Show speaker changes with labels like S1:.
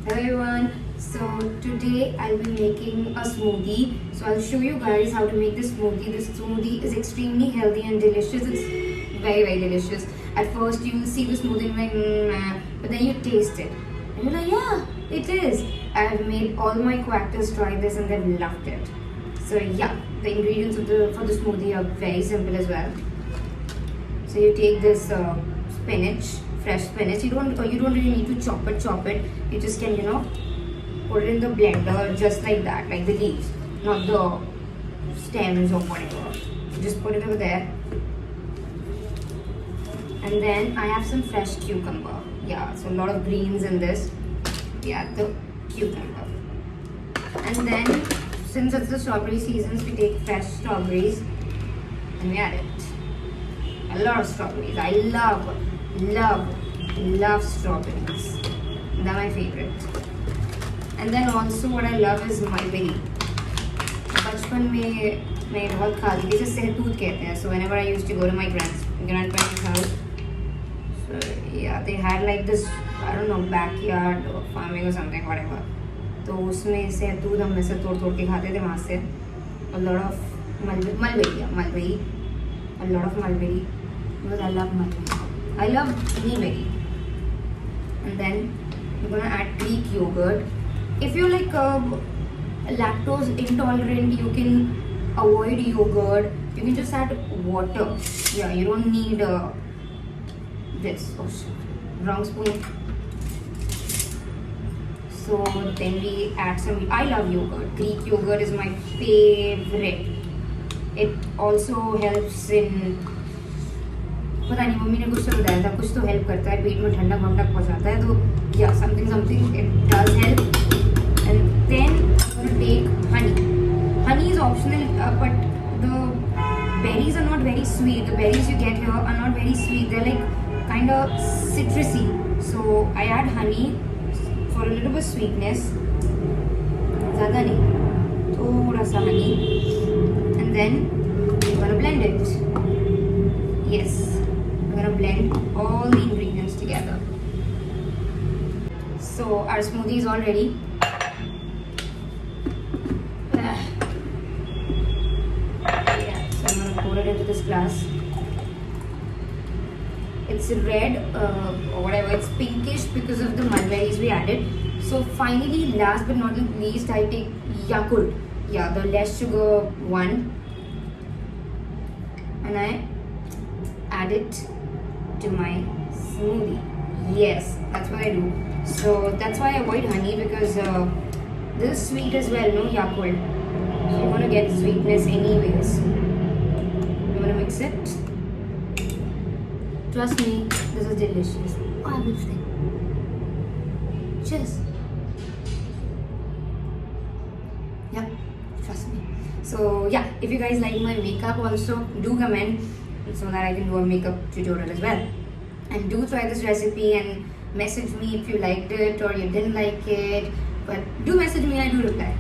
S1: Hello everyone. So today I'll be making a smoothie. So I'll show you guys how to make this smoothie. This smoothie is extremely healthy and delicious. It's very delicious. At first you will see the smoothie and you're like, but then you taste it and you're like, yeah, it is. I've made all my co-actors try this and they've loved it. So yeah, the ingredients for the smoothie are very simple as well. So you take this spinach, fresh spinach. You don't really need to chop it. You just can put it in the blender just like that, like the leaves, not the stems or whatever. You just put it over there. And then I have some fresh cucumber. Yeah, so a lot of greens in this. Yeah, the cucumber. And then since it's the strawberry seasons, we take fresh strawberries and we add it. A lot of strawberries. I love strawberries. They're my favorite. And then also what I love is mulberry. बचपन में मैं बहुत खाती थी, जिसे सहतूत कहते हैं. So whenever I used to go to my grandparents' house, so yeah, they had like this, I don't know, backyard or farming or something, whatever. तो उसमें सहतूत हम ऐसे तोड़ के खाते थे वहाँ से. A lot of mulberry. A lot of mulberry. Because I love mulberry. I love any berry. And then we're gonna add Greek yogurt. If you're like lactose intolerant, you can avoid yogurt. You can just add water. Yeah, you don't need this. Oh shit, wrong spoon. So then we add some. I love yogurt. Greek yogurt is my favorite. It also helps in, पता नहीं mummy ने कुछ तो बताया था, कुछ तो help करता है, पेट में ठंडा पहुंचाता है, तो या something it does help. And then I'm gonna take honey. Honey is optional, but the berries are not very sweet. The berries you get here are not very sweet. They're like kind of citrusy. So I add honey for a little bit of sweetness. ज़्यादा नहीं, थोड़ा सा honey. And then I'm gonna blend it. Yes. I'm gonna blend all the ingredients together. So our smoothie is all ready. Yeah, so I'm gonna pour it into this glass. It's red or whatever, it's pinkish because of the mulberries we added. So finally, last but not least, I take Yakult. Yeah, the less sugar one. And I add it to my smoothie. Yes, that's what I do. So that's why I avoid honey, because this is sweet as well, no Yakult. So you're gonna get sweetness anyways. I'm gonna mix it. Trust me, this is delicious. Oh, I will say. Cheers. Yep, trust me. So yeah, if you guys like my makeup also, do comment so that I can do a makeup tutorial as well. And do try this recipe and message me if you liked it or you didn't like it. But do message me, I do reply.